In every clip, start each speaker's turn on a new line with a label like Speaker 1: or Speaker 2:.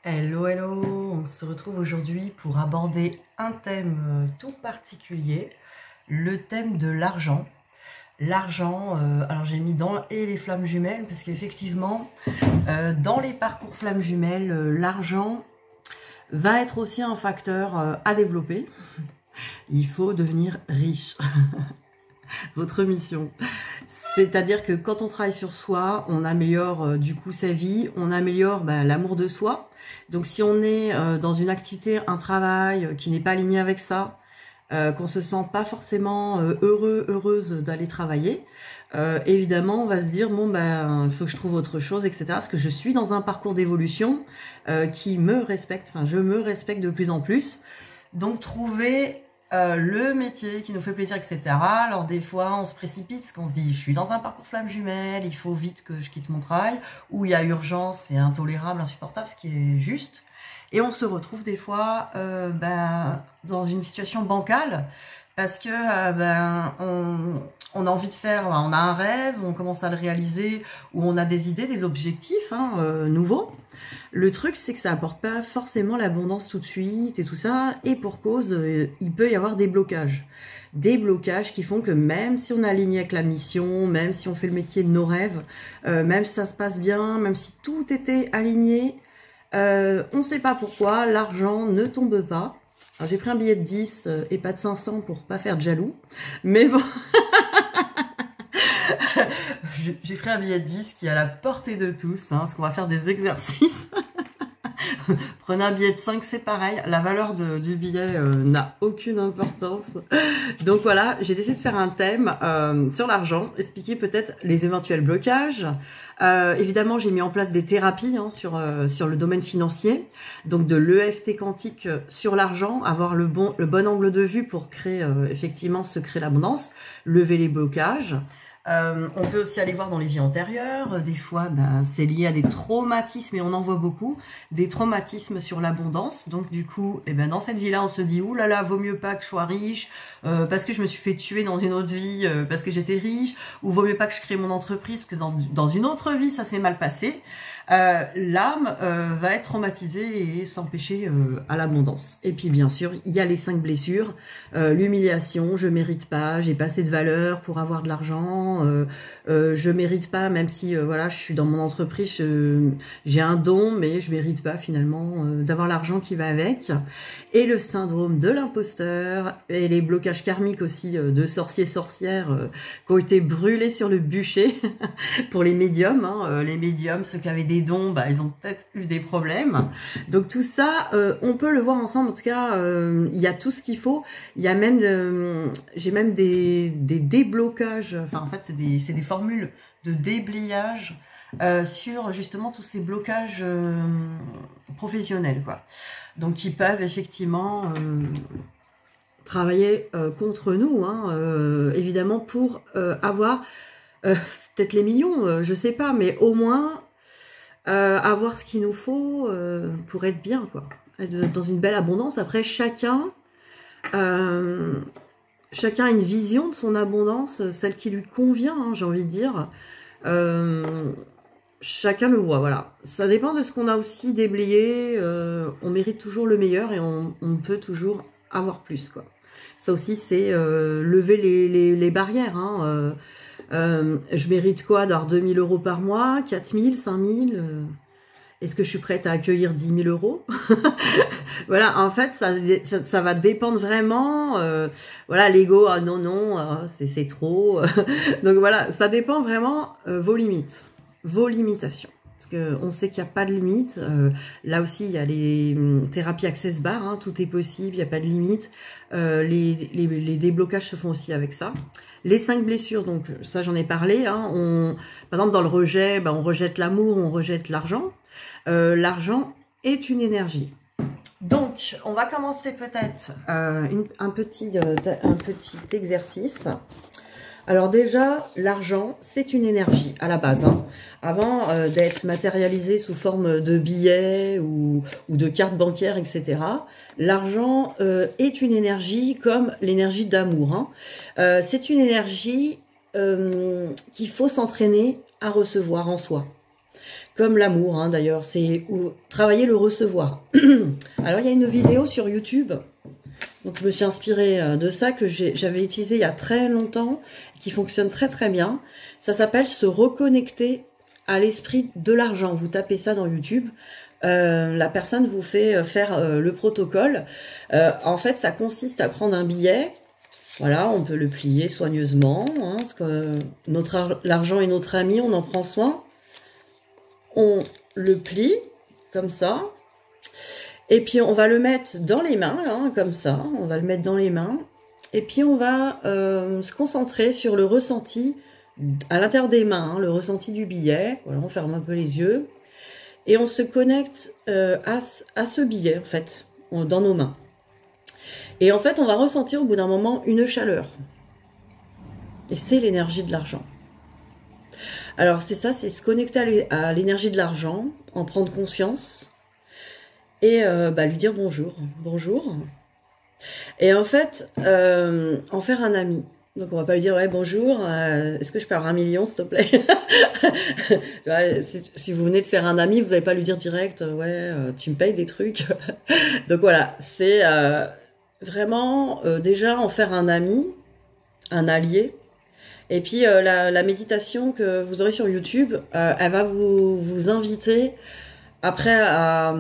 Speaker 1: Hello, hello, on se retrouve aujourd'hui pour aborder un thème tout particulier, le thème de l'argent. L'argent, alors j'ai mis dans et les flammes jumelles, parce qu'effectivement, dans les parcours flammes jumelles, l'argent va être aussi un facteur à développer. Il faut devenir riche. Votre mission. C'est-à-dire que quand on travaille sur soi, on améliore du coup sa vie, on améliore l'amour de soi. Donc si on est dans une activité, un travail qui n'est pas aligné avec ça, qu'on se sent pas forcément heureuse d'aller travailler, évidemment on va se dire bon il faut que je trouve autre chose, etc. Parce que je suis dans un parcours d'évolution qui me respecte, enfin je me respecte de plus en plus. Donc trouver le métier qui nous fait plaisir, etc. Alors des fois on se précipite parce qu'on se dit je suis dans un parcours flamme jumelle, il faut vite que je quitte mon travail, ou il y a urgence, c'est intolérable, insupportable, ce qui est juste. Et on se retrouve des fois dans une situation bancale parce que on a envie de faire, on a un rêve, on commence à le réaliser, ou on a des idées, des objectifs nouveaux. Le truc, c'est que ça apporte pas forcément l'abondance tout de suite et tout ça, et pour cause, il peut y avoir des blocages. Des blocages qui font que même si on est aligné avec la mission, même si on fait le métier de nos rêves, même si ça se passe bien, même si tout était aligné, on ne sait pas pourquoi, l'argent ne tombe pas. Alors j'ai pris un billet de 10 et pas de 500 pour pas faire de jaloux, mais bon... J'ai pris un billet de 10 qui est à la portée de tous, parce qu'on va faire des exercices. Prenez un billet de 5, c'est pareil. La valeur du billet n'a aucune importance. Donc voilà, j'ai décidé de faire un thème sur l'argent, expliquer peut-être les éventuels blocages. Évidemment, j'ai mis en place des thérapies sur le domaine financier, donc de l'EFT quantique sur l'argent, avoir le bon angle de vue pour créer effectivement créer l'abondance, lever les blocages. On peut aussi aller voir dans les vies antérieures. Des fois, c'est lié à des traumatismes, et on en voit beaucoup, des traumatismes sur l'abondance. Donc du coup, dans cette vie-là, on se dit ouh là là, vaut mieux pas que je sois riche parce que je me suis fait tuer dans une autre vie parce que j'étais riche, ou vaut mieux pas que je crée mon entreprise parce que dans une autre vie ça s'est mal passé. L'âme va être traumatisée et s'empêcher à l'abondance. Et puis bien sûr, il y a les 5 blessures, l'humiliation, je mérite pas, j'ai pas assez de valeur pour avoir de l'argent, je mérite pas, même si voilà, je suis dans mon entreprise, j'ai un don, mais je mérite pas finalement d'avoir l'argent qui va avec. Et le syndrome de l'imposteur, et les blocages karmiques aussi de sorciers-sorcières qui ont été brûlés sur le bûcher pour les médiums. Les médiums, ceux qui avaient des dons, ils ont peut-être eu des problèmes. Donc tout ça, on peut le voir ensemble. En tout cas, il y a tout ce qu'il faut. Il y a même, j'ai même des déblocages. Enfin, en fait, c'est des formules de déblayage sur justement tous ces blocages professionnels, quoi. Donc qui peuvent effectivement travailler contre nous, évidemment pour avoir peut-être les millions, je sais pas, mais au moins avoir ce qu'il nous faut pour être bien, quoi. Être dans une belle abondance. Après, chacun a une vision de son abondance, celle qui lui convient, j'ai envie de dire. Chacun le voit, voilà. Ça dépend de ce qu'on a aussi déblayé. On mérite toujours le meilleur et on peut toujours avoir plus, quoi. Ça aussi, c'est lever les barrières, je mérite quoi d'avoir 2000 € par mois, 4000, 5000 est-ce que je suis prête à accueillir 10 000 €? Voilà, en fait, ça va dépendre vraiment. Voilà, l'ego, ah non, c'est trop. Donc voilà, ça dépend vraiment vos limites, vos limitations. Parce qu'on sait qu'il n'y a pas de limite. Là aussi, il y a les thérapies Access Bar, tout est possible, il n'y a pas de limite. Les déblocages se font aussi avec ça. Les 5 blessures, donc ça j'en ai parlé. Par exemple, dans le rejet, on rejette l'amour, on rejette l'argent. L'argent est une énergie. Donc, on va commencer peut-être un petit exercice. Alors déjà, l'argent, c'est une énergie à la base. Avant d'être matérialisé sous forme de billets ou de cartes bancaires, etc., l'argent est une énergie comme l'énergie d'amour. C'est une énergie qu'il faut s'entraîner à recevoir en soi. Comme l'amour, hein, d'ailleurs, c'est travailler le recevoir. Alors, il y a une vidéo sur YouTube, donc je me suis inspirée de ça, que j'avais utilisé il y a très longtemps, qui fonctionne très très bien. Ça s'appelle se reconnecter à l'esprit de l'argent. Vous tapez ça dans YouTube. La personne vous fait faire le protocole. En fait, ça consiste à prendre un billet. Voilà, on peut le plier soigneusement, hein, parce que l'argent est notre ami, on en prend soin. On le plie, comme ça. Et puis, on va le mettre dans les mains, hein, comme ça. On va le mettre dans les mains. Et puis, on va se concentrer sur le ressenti à l'intérieur des mains, hein, le ressenti du billet. Voilà, on ferme un peu les yeux. Et on se connecte à ce billet, en fait, dans nos mains. Et en fait, on va ressentir au bout d'un moment une chaleur. Et c'est l'énergie de l'argent. Alors, c'est ça, c'est se connecter à l'énergie de l'argent, en prendre conscience et lui dire bonjour. Bonjour. Et en fait, en faire un ami. Donc, on va pas lui dire, ouais, bonjour, est-ce que je peux avoir 1 million, s'il te plaît? Si vous venez de faire un ami, vous n'allez pas lui dire direct, ouais, tu me payes des trucs. Donc, voilà, c'est vraiment déjà en faire un ami, un allié. Et puis, la méditation que vous aurez sur YouTube, elle va vous inviter après à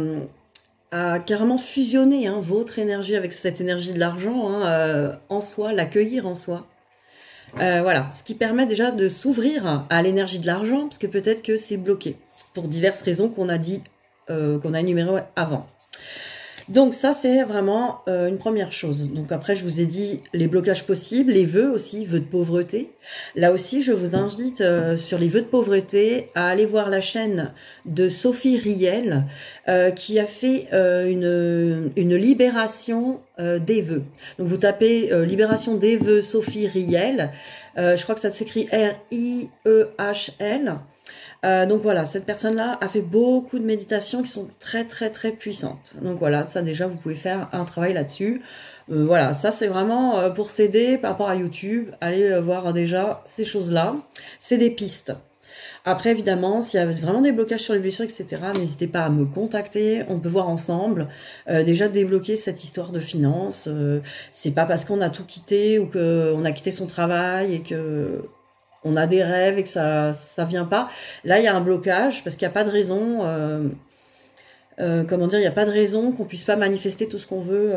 Speaker 1: carrément fusionner hein, votre énergie avec cette énergie de l'argent hein, en soi, l'accueillir en soi. Voilà, ce qui permet déjà de s'ouvrir à l'énergie de l'argent, parce que peut-être que c'est bloqué, pour diverses raisons qu'on a dit, qu'on a énumérées avant. Donc ça, c'est vraiment une première chose. Donc après, je vous ai dit les blocages possibles, les vœux aussi, vœux de pauvreté. Là aussi, je vous invite sur les vœux de pauvreté à aller voir la chaîne de Sophie Riel qui a fait une libération des vœux. Donc vous tapez libération des vœux Sophie Riel. Je crois que ça s'écrit R-I-E-H-L. Donc voilà, cette personne-là a fait beaucoup de méditations qui sont très très très puissantes. Donc voilà, ça déjà vous pouvez faire un travail là-dessus. Voilà, ça c'est vraiment pour s'aider par rapport à YouTube. Allez voir déjà ces choses-là. C'est des pistes. Après évidemment, s'il y a vraiment des blocages sur les blessures, etc., n'hésitez pas à me contacter. On peut voir ensemble. Déjà débloquer cette histoire de finances. C'est pas parce qu'on a tout quitté ou qu'on a quitté son travail et que on a des rêves et que ça vient pas. Là, il y a un blocage parce qu'il n'y a pas de raison. Comment dire, il n'y a pas de raison qu'on puisse pas manifester tout ce qu'on veut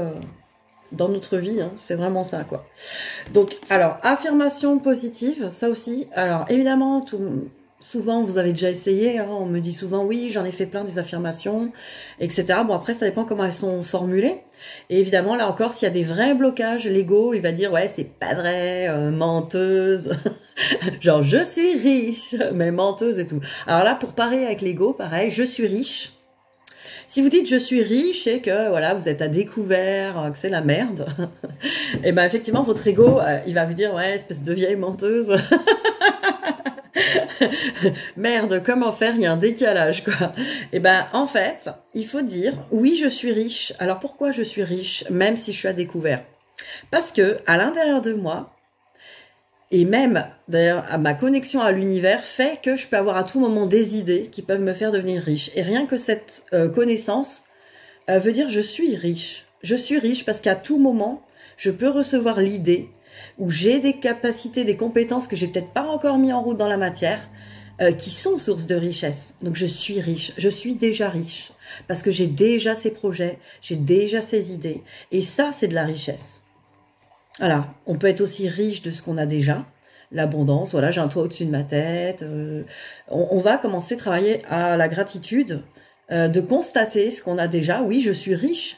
Speaker 1: dans notre vie. Hein. C'est vraiment ça, quoi. Donc, alors, affirmation positive, ça aussi. Alors, évidemment, souvent, vous avez déjà essayé. Hein, on me dit souvent, oui, j'en ai fait plein des affirmations, etc. Bon, après, ça dépend comment elles sont formulées. Et évidemment, là encore, s'il y a des vrais blocages, l'ego, il va dire, ouais, c'est pas vrai, menteuse. Genre, je suis riche, mais menteuse et tout. Alors là, pour parer avec l'ego, pareil, je suis riche. Si vous dites je suis riche et que voilà, vous êtes à découvert, que c'est la merde, et ben effectivement, votre ego, il va vous dire, ouais, espèce de vieille menteuse. Merde, comment faire? Il y a un décalage, quoi. Et ben, en fait, il faut dire, oui, je suis riche. Alors, pourquoi je suis riche, même si je suis à découvert? Parce que, à l'intérieur de moi, et même, d'ailleurs, ma connexion à l'univers fait que je peux avoir à tout moment des idées qui peuvent me faire devenir riche. Et rien que cette connaissance veut dire je suis riche. Je suis riche parce qu'à tout moment, je peux recevoir l'idée où j'ai des capacités, des compétences que j'ai peut-être pas encore mis en route dans la matière, qui sont source de richesse. Donc je suis riche, je suis déjà riche, parce que j'ai déjà ces projets, j'ai déjà ces idées, et ça c'est de la richesse. Voilà, on peut être aussi riche de ce qu'on a déjà, l'abondance, voilà, j'ai un toit au-dessus de ma tête, on va commencer à travailler à la gratitude, de constater ce qu'on a déjà. Oui, je suis riche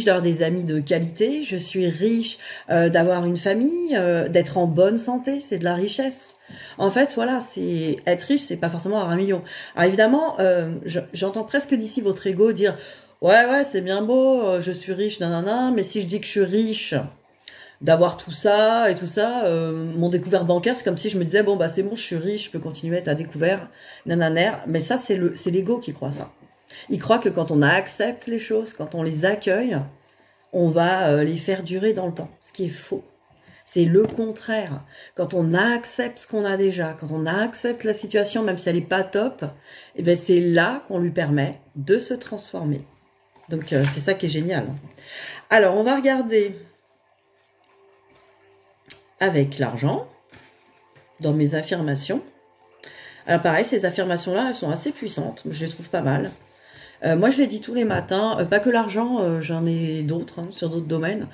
Speaker 1: d'avoir des amis de qualité, je suis riche d'avoir une famille, d'être en bonne santé, c'est de la richesse. En fait, voilà, c'est être riche, c'est pas forcément avoir 1 million. Alors évidemment, j'entends presque d'ici votre ego dire ouais, c'est bien beau, je suis riche, nanana, mais si je dis que je suis riche d'avoir tout ça et tout ça, mon découvert bancaire, c'est comme si je me disais bon bah c'est bon, je suis riche, je peux continuer à être à découvert, nanana. Mais ça c'est l'ego qui croit ça. Il croit que quand on accepte les choses, quand on les accueille, on va les faire durer dans le temps, ce qui est faux. C'est le contraire. Quand on accepte ce qu'on a déjà, quand on accepte la situation, même si elle n'est pas top, eh ben c'est là qu'on lui permet de se transformer. Donc, c'est ça qui est génial. Alors, on va regarder avec l'argent, dans mes affirmations. Alors, pareil, ces affirmations-là, elles sont assez puissantes. Je les trouve pas mal. Moi, je les dis tous les matins. Pas que l'argent, j'en ai d'autres, hein, sur d'autres domaines.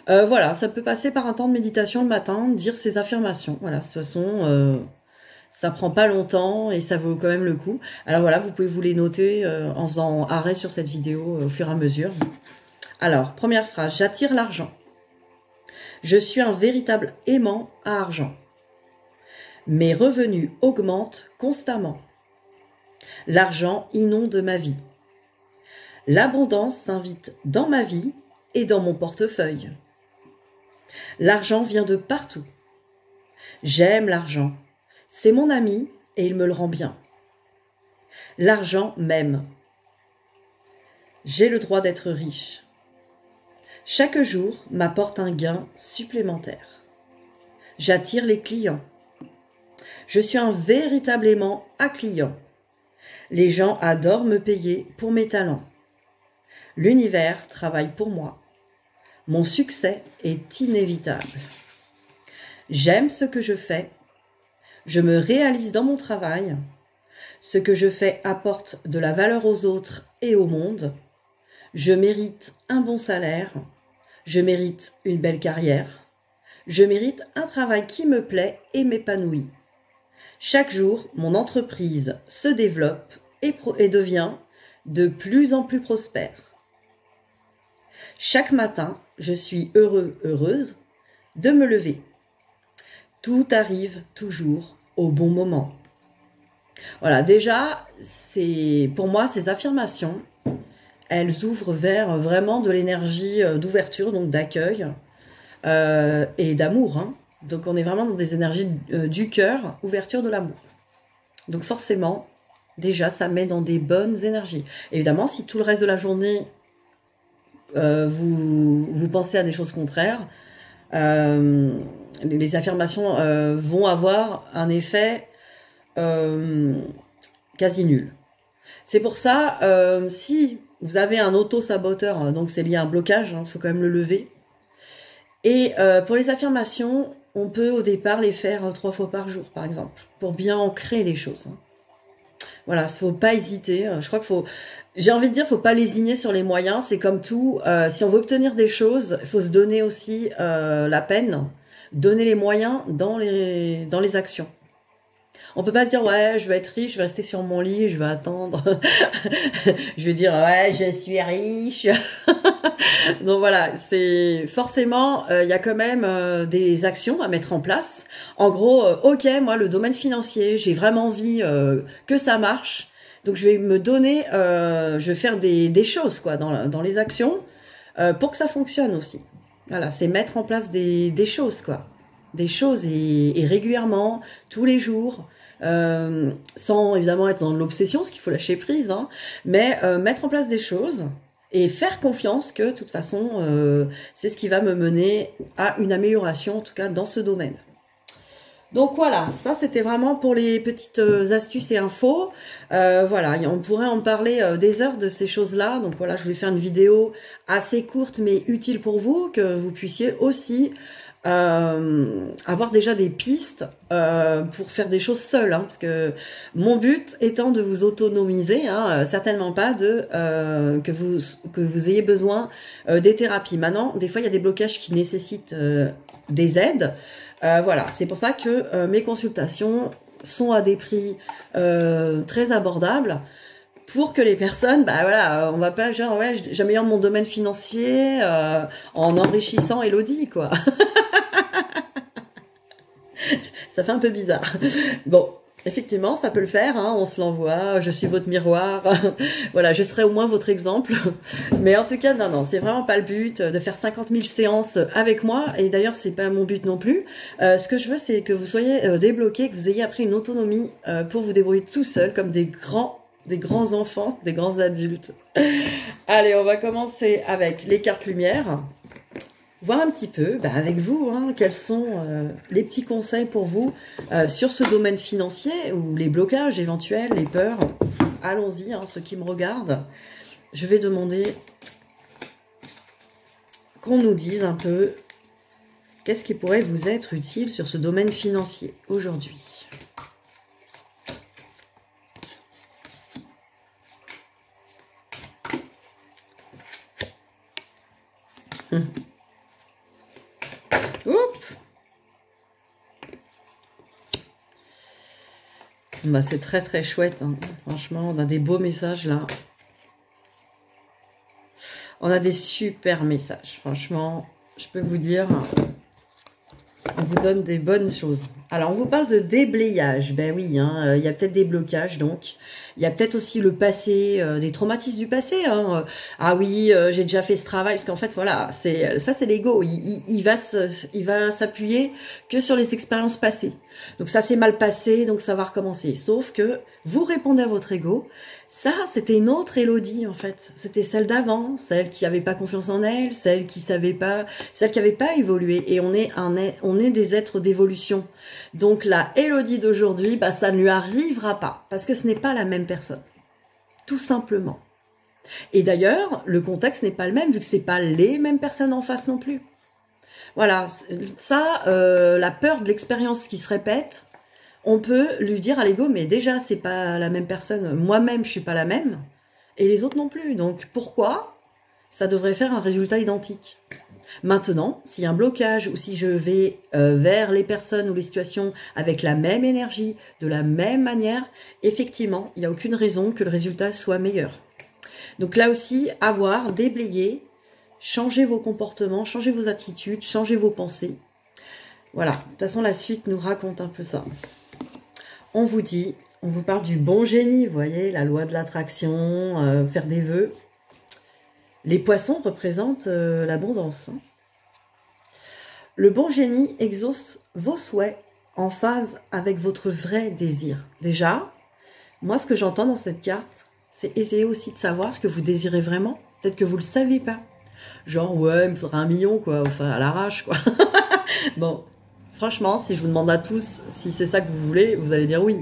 Speaker 1: Voilà, ça peut passer par un temps de méditation le matin, dire ces affirmations. Voilà, de toute façon, ça prend pas longtemps et ça vaut quand même le coup. Alors voilà, vous pouvez vous les noter en faisant arrêt sur cette vidéo au fur et à mesure. Alors, première phrase, j'attire l'argent. Je suis un véritable aimant à argent. Mes revenus augmentent constamment. L'argent inonde ma vie. L'abondance s'invite dans ma vie et dans mon portefeuille. L'argent vient de partout. J'aime l'argent. C'est mon ami et il me le rend bien. L'argent m'aime. J'ai le droit d'être riche. Chaque jour m'apporte un gain supplémentaire. J'attire les clients. Je suis un véritable aimant à clients. Les gens adorent me payer pour mes talents. L'univers travaille pour moi. Mon succès est inévitable. J'aime ce que je fais. Je me réalise dans mon travail. Ce que je fais apporte de la valeur aux autres et au monde. Je mérite un bon salaire. Je mérite une belle carrière. Je mérite un travail qui me plaît et m'épanouit. Chaque jour, mon entreprise se développe et devient de plus en plus prospère. Chaque matin, je suis heureuse de me lever. Tout arrive toujours au bon moment. Voilà, déjà, pour moi, ces affirmations, elles ouvrent vers vraiment de l'énergie d'ouverture, donc d'accueil et d'amour. Hein. Donc, on est vraiment dans des énergies du cœur, ouverture de l'amour. Donc, forcément, déjà, ça met dans des bonnes énergies. Évidemment, si tout le reste de la journée, vous pensez à des choses contraires, les affirmations vont avoir un effet quasi nul. C'est pour ça, si vous avez un auto-saboteur, donc c'est lié à un blocage, il faut quand même le lever. Et pour les affirmations, on peut au départ les faire 3 fois par jour, par exemple, pour bien ancrer les choses. Hein. Voilà, il ne faut pas hésiter. Je crois qu'il faut, j'ai envie de dire, il ne faut pas lésiner sur les moyens. C'est comme tout. Si on veut obtenir des choses, il faut se donner aussi la peine, donner les moyens dans les actions. On peut pas se dire, ouais, je vais être riche, je vais rester sur mon lit, je vais attendre. Je vais dire, ouais, je suis riche. Donc voilà, c'est forcément, il y a quand même des actions à mettre en place. En gros, ok, moi, le domaine financier, j'ai vraiment envie que ça marche. Donc je vais me donner, je vais faire des choses quoi dans les actions pour que ça fonctionne aussi. Voilà, c'est mettre en place des choses quoi. Des choses et régulièrement, tous les jours. Sans évidemment être dans l'obsession, parce qu'il faut lâcher prise, hein, mais mettre en place des choses et faire confiance que de toute façon c'est ce qui va me mener à une amélioration, en tout cas dans ce domaine. Donc voilà, ça c'était vraiment pour les petites astuces et infos. Voilà, on pourrait en parler des heures de ces choses-là. Donc voilà, je voulais faire une vidéo assez courte mais utile pour vous, que vous puissiez aussi avoir déjà des pistes pour faire des choses seules, hein, parce que mon but étant de vous autonomiser, hein, certainement pas que vous ayez besoin des thérapies. Maintenant, des fois il y a des blocages qui nécessitent des aides. Voilà, c'est pour ça que mes consultations sont à des prix très abordables. Pour que les personnes, bah voilà, on va pas genre ouais, j'améliore mon domaine financier en enrichissant Elodie quoi. Ça fait un peu bizarre. Bon, effectivement, ça peut le faire, hein, on se l'envoie, je suis votre miroir, voilà, je serai au moins votre exemple. Mais en tout cas, non, c'est vraiment pas le but de faire 50 000 séances avec moi, et d'ailleurs, c'est pas mon but non plus. Ce que je veux, c'est que vous soyez débloqués, que vous ayez appris une autonomie pour vous débrouiller tout seul, comme des grands enfants, des grands adultes. Allez, on va commencer avec les cartes lumière. voir un petit peu avec vous, hein, quels sont les petits conseils pour vous sur ce domaine financier ou les blocages éventuels, les peurs. Allons-y, hein, ceux qui me regardent. Je vais demander qu'on nous dise un peu qu'est-ce qui pourrait vous être utile sur ce domaine financier aujourd'hui. Bah, c'est très très chouette, hein. Franchement, on a des beaux messages là. On a des super messages, franchement, je peux vous dire, on vous donne des bonnes choses. Alors, on vous parle de déblayage, ben oui, hein, il y a peut-être des blocages, donc. Il y a peut-être aussi le passé, des traumatismes du passé. Hein. Ah oui, j'ai déjà fait ce travail, parce qu'en fait, voilà, ça c'est l'ego. Il va s'appuyer que sur les expériences passées. Donc ça s'est mal passé, donc ça va recommencer. Sauf que vous répondez à votre ego. Ça, c'était une autre Élodie, en fait. C'était celle d'avant, celle qui n'avait pas confiance en elle, celle qui savait pas, celle qui n'avait pas évolué. Et on est des êtres d'évolution. Donc la Élodie d'aujourd'hui, bah, ça ne lui arrivera pas, parce que ce n'est pas la même personne. Tout simplement. Et d'ailleurs, le contexte n'est pas le même, vu que c'est pas les mêmes personnes en face non plus. Voilà, ça, la peur de l'expérience qui se répète, on peut lui dire à l'ego, mais déjà, c'est pas la même personne. Moi-même, je suis pas la même. Et les autres non plus. Donc, pourquoi ça devrait faire un résultat identique? Maintenant, s'il y a un blocage ou si je vais vers les personnes ou les situations avec la même énergie, de la même manière, effectivement, il n'y a aucune raison que le résultat soit meilleur. Donc là aussi, avoir, déblayer, changer vos comportements, changer vos attitudes, changer vos pensées. Voilà, de toute façon, la suite nous raconte un peu ça. On vous dit, on vous parle du bon génie, vous voyez, la loi de l'attraction, faire des vœux. Les poissons représentent l'abondance. Hein. Le bon génie exauce vos souhaits en phase avec votre vrai désir. Déjà, moi, ce que j'entends dans cette carte, c'est essayer aussi de savoir ce que vous désirez vraiment. Peut-être que vous ne le savez pas. Genre, ouais, il me faudra 1 million, quoi, enfin, à l'arrache, quoi. Bon, franchement, si je vous demande à tous si c'est ça que vous voulez, vous allez dire oui.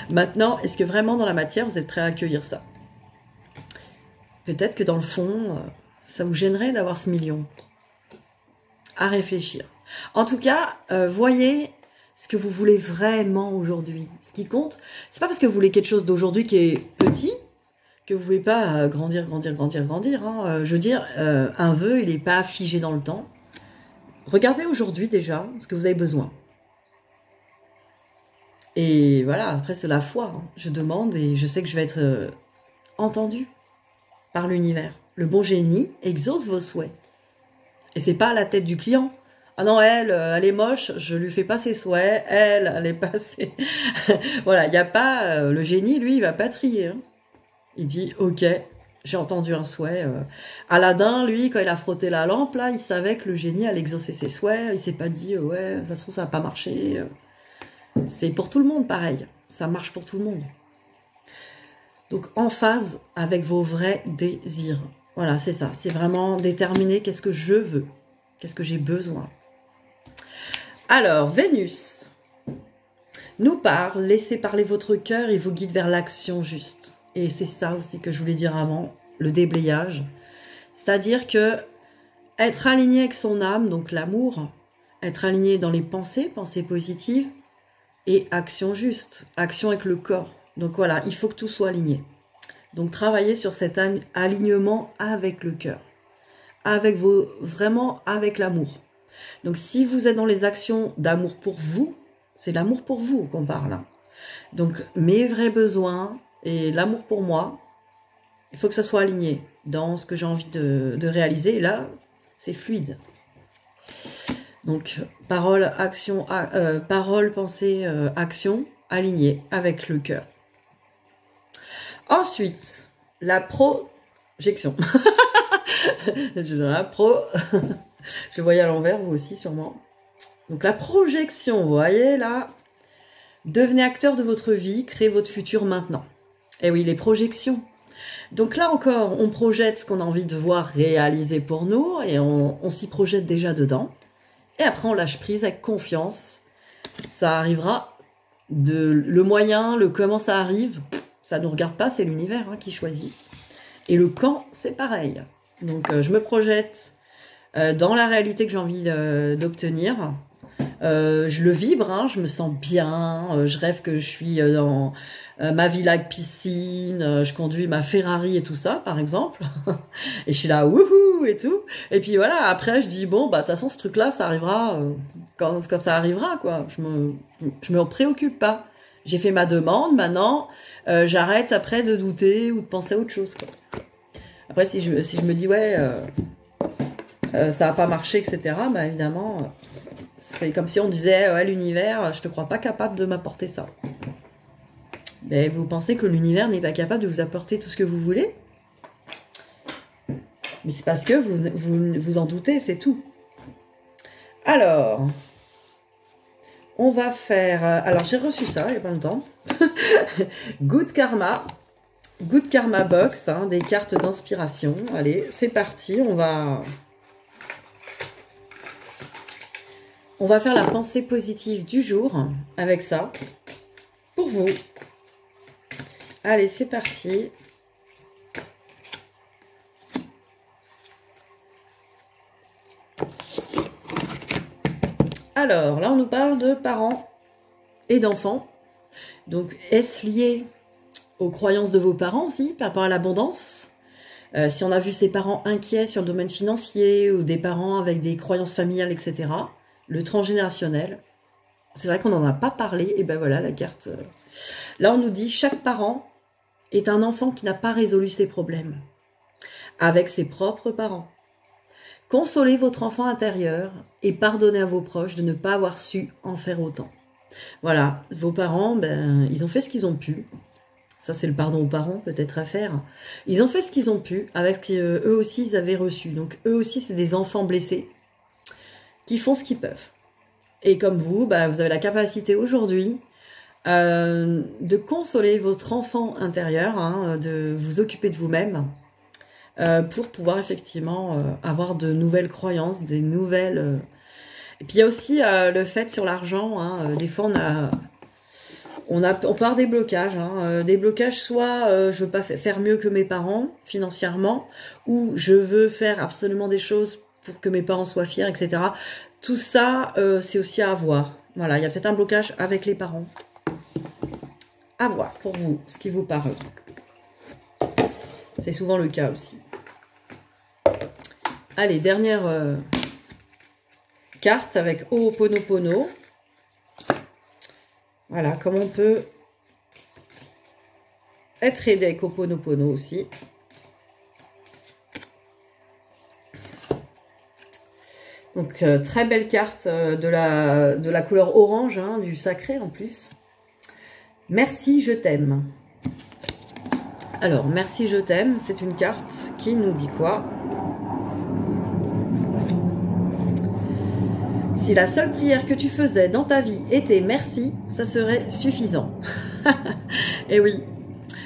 Speaker 1: Maintenant, est-ce que vraiment dans la matière, vous êtes prêt à accueillir ça? Peut-être que dans le fond, ça vous gênerait d'avoir ce million. À réfléchir. En tout cas, voyez ce que vous voulez vraiment aujourd'hui. Ce qui compte, c'est pas parce que vous voulez quelque chose d'aujourd'hui qui est petit que vous ne pouvez pas grandir. Hein. Je veux dire, un vœu, il n'est pas figé dans le temps. Regardez aujourd'hui déjà ce que vous avez besoin. Et voilà, après c'est la foi. Hein. Je demande et je sais que je vais être entendue par l'univers. Le bon génie exauce vos souhaits. Et c'est pas à la tête du client. Ah non, elle est moche, je lui fais pas ses souhaits, elle est pas assez... Voilà, il n'y a pas... le génie, lui, il va pas trier. Hein. Il dit, ok, j'ai entendu un souhait. Aladdin, lui, quand il a frotté la lampe, là, il savait que le génie allait exaucer ses souhaits. Il s'est pas dit, ouais, de toute façon, ça va pas marcher. C'est pour tout le monde, pareil. Ça marche pour tout le monde. Donc, en phase avec vos vrais désirs. Voilà, c'est ça. C'est vraiment déterminer qu'est-ce que je veux. Qu'est-ce que j'ai besoin. Alors, Vénus nous parle, laissez parler votre cœur et vous guide vers l'action juste. Et c'est ça aussi que je voulais dire avant, le déblayage. C'est-à-dire que être aligné avec son âme, donc l'amour, être aligné dans les pensées positives et action juste, action avec le corps. Donc voilà, il faut que tout soit aligné. Donc travaillez sur cet alignement avec le cœur, avec vraiment avec l'amour. Donc si vous êtes dans les actions d'amour pour vous, c'est l'amour pour vous qu'on parle. Hein. Donc mes vrais besoins et l'amour pour moi, il faut que ça soit aligné dans ce que j'ai envie de réaliser. Et là, c'est fluide. Donc parole, action, parole, pensée, action, aligné avec le cœur. Ensuite, la projection. Je voyais à l'envers, vous aussi sûrement. Donc la projection, vous voyez là. Devenez acteur de votre vie, créez votre futur maintenant. Et oui, les projections. Donc là encore, on projette ce qu'on a envie de voir réaliser pour nous et on s'y projette déjà dedans. Et après, on lâche prise avec confiance. Ça arrivera. Le moyen, le comment ça arrive, ça ne nous regarde pas, c'est l'univers qui choisit. Et le quand, c'est pareil. Donc, je me projette dans la réalité que j'ai envie d'obtenir. Je le vibre, je me sens bien. Je rêve que je suis dans ma villa avec piscine. Je conduis ma Ferrari et tout ça, par exemple. Et je suis là, wouhou et tout. Et puis voilà, après, je dis, bon, bah, de toute façon, ce truc-là, ça arrivera quand ça arrivera, quoi. Je me préoccupe pas. J'ai fait ma demande, maintenant, j'arrête après de douter ou de penser à autre chose, quoi. Après, si je me dis, ouais, ça va pas marcher, etc., bah, évidemment, c'est comme si on disait, ouais, l'univers, je te crois pas capable de m'apporter ça. Mais vous pensez que l'univers n'est pas capable de vous apporter tout ce que vous voulez? Mais c'est parce que vous en doutez, c'est tout. Alors, on va faire... alors, j'ai reçu ça il n'y a pas longtemps. Good Karma. Good Karma Box, des cartes d'inspiration. Allez, c'est parti. On va faire la pensée positive du jour avec ça. Pour vous. Allez, c'est parti. Alors, là, on nous parle de parents et d'enfants. Donc, est-ce lié aux croyances de vos parents aussi, par rapport à l'abondance? Si on a vu ses parents inquiets sur le domaine financier ou des parents avec des croyances familiales, etc. Le transgénérationnel. C'est vrai qu'on n'en a pas parlé. Et ben voilà, la carte. Là, on nous dit, chaque parent est un enfant qui n'a pas résolu ses problèmes avec ses propres parents. Consolez votre enfant intérieur et pardonnez à vos proches de ne pas avoir su en faire autant. Voilà, vos parents, ben, ils ont fait ce qu'ils ont pu. Ça, c'est le pardon aux parents, peut-être à faire. Ils ont fait ce qu'ils ont pu avec ce qu'eux aussi, ils avaient reçu. Donc, eux aussi, c'est des enfants blessés qui font ce qu'ils peuvent. Et comme vous, ben, vous avez la capacité aujourd'hui de consoler votre enfant intérieur, de vous occuper de vous-même, pour pouvoir effectivement avoir de nouvelles croyances, des nouvelles... Et puis il y a aussi le fait sur l'argent, des fois on peut avoir des blocages, soit je veux pas faire mieux que mes parents financièrement, ou je veux faire absolument des choses pour que mes parents soient fiers, etc. Tout ça, c'est aussi à voir. Voilà, il y a peut-être un blocage avec les parents. À voir pour vous, ce qui vous parle. C'est souvent le cas aussi. Allez, dernière carte avec Ho'oponopono. Voilà, comment on peut être aidé avec Ho'oponopono aussi. Donc, très belle carte de la couleur orange, du sacré en plus. Merci, je t'aime. Alors, merci, je t'aime, c'est une carte qui nous dit quoi? Si la seule prière que tu faisais dans ta vie était merci, ça serait suffisant. Et oui,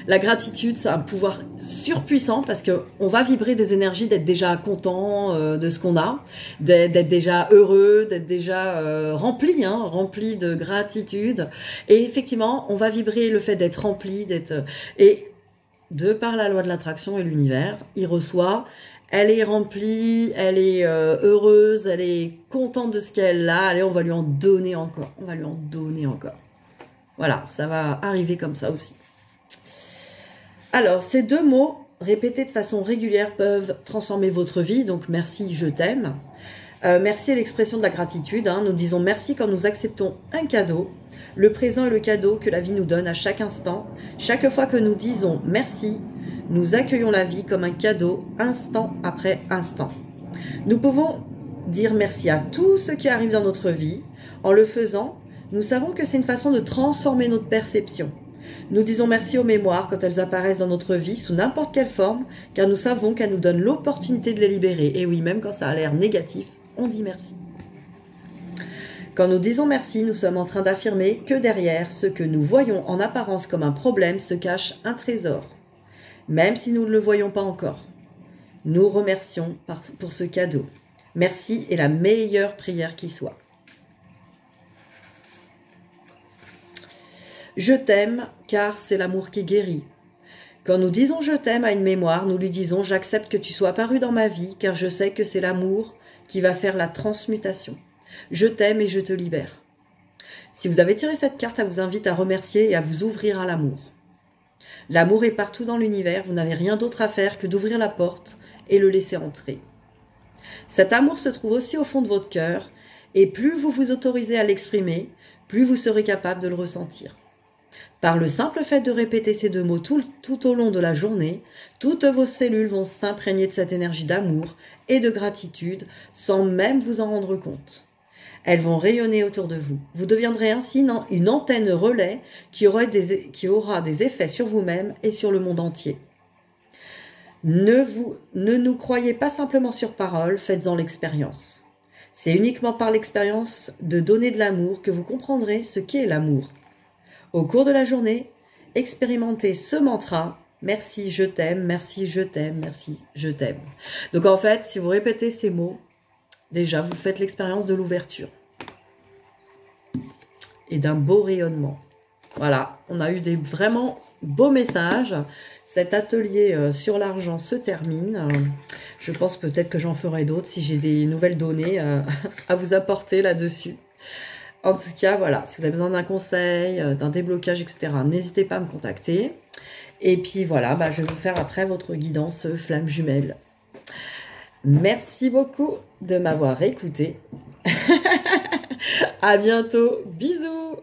Speaker 1: la gratitude, c'est un pouvoir surpuissant parce qu'on va vibrer des énergies d'être déjà content de ce qu'on a, d'être déjà heureux, d'être déjà rempli de gratitude. Et effectivement, on va vibrer le fait d'être rempli, et de par la loi de l'attraction et l'univers, il reçoit... Elle est remplie, elle est heureuse, elle est contente de ce qu'elle a. Allez, on va lui en donner encore. On va lui en donner encore. Voilà, ça va arriver comme ça aussi. Alors, ces deux mots répétés de façon régulière peuvent transformer votre vie. Donc, merci, je t'aime. Merci est l'expression de la gratitude. Nous disons merci quand nous acceptons un cadeau. Le présent est le cadeau que la vie nous donne à chaque instant. Chaque fois que nous disons merci, nous accueillons la vie comme un cadeau, instant après instant. Nous pouvons dire merci à tout ce qui arrive dans notre vie. En le faisant, nous savons que c'est une façon de transformer notre perception. Nous disons merci aux mémoires quand elles apparaissent dans notre vie, sous n'importe quelle forme, car nous savons qu'elles nous donnent l'opportunité de les libérer. Et oui, même quand ça a l'air négatif, on dit merci. Quand nous disons merci, nous sommes en train d'affirmer que derrière ce que nous voyons en apparence comme un problème se cache un trésor. même si nous ne le voyons pas encore. Nous remercions pour ce cadeau. Merci est la meilleure prière qui soit. Je t'aime car c'est l'amour qui guérit. Quand nous disons je t'aime à une mémoire, nous lui disons j'accepte que tu sois apparu dans ma vie car je sais que c'est l'amour qui va faire la transmutation. Je t'aime et je te libère. Si vous avez tiré cette carte, elle vous invite à remercier et à vous ouvrir à l'amour. L'amour est partout dans l'univers, vous n'avez rien d'autre à faire que d'ouvrir la porte et le laisser entrer. Cet amour se trouve aussi au fond de votre cœur et plus vous vous autorisez à l'exprimer, plus vous serez capable de le ressentir. Par le simple fait de répéter ces deux mots tout au long de la journée, toutes vos cellules vont s'imprégner de cette énergie d'amour et de gratitude sans même vous en rendre compte. Elles vont rayonner autour de vous. Vous deviendrez ainsi une antenne relais qui aura des effets sur vous-même et sur le monde entier. Ne nous croyez pas simplement sur parole, faites-en l'expérience. C'est uniquement par l'expérience de donner de l'amour que vous comprendrez ce qu'est l'amour. Au cours de la journée, expérimentez ce mantra « Merci, je t'aime, merci, je t'aime, merci, je t'aime ». Donc en fait, si vous répétez ces mots, déjà vous faites l'expérience de l'ouverture et d'un beau rayonnement. Voilà, on a eu des vraiment beaux messages. Cet atelier sur l'argent se termine. Je pense peut-être que j'en ferai d'autres si j'ai des nouvelles données à vous apporter là-dessus. En tout cas, voilà, si vous avez besoin d'un conseil, d'un déblocage, etc., n'hésitez pas à me contacter. Et puis voilà, je vais vous faire après votre guidance flamme jumelle. Merci beaucoup de m'avoir écouté. À bientôt, bisous.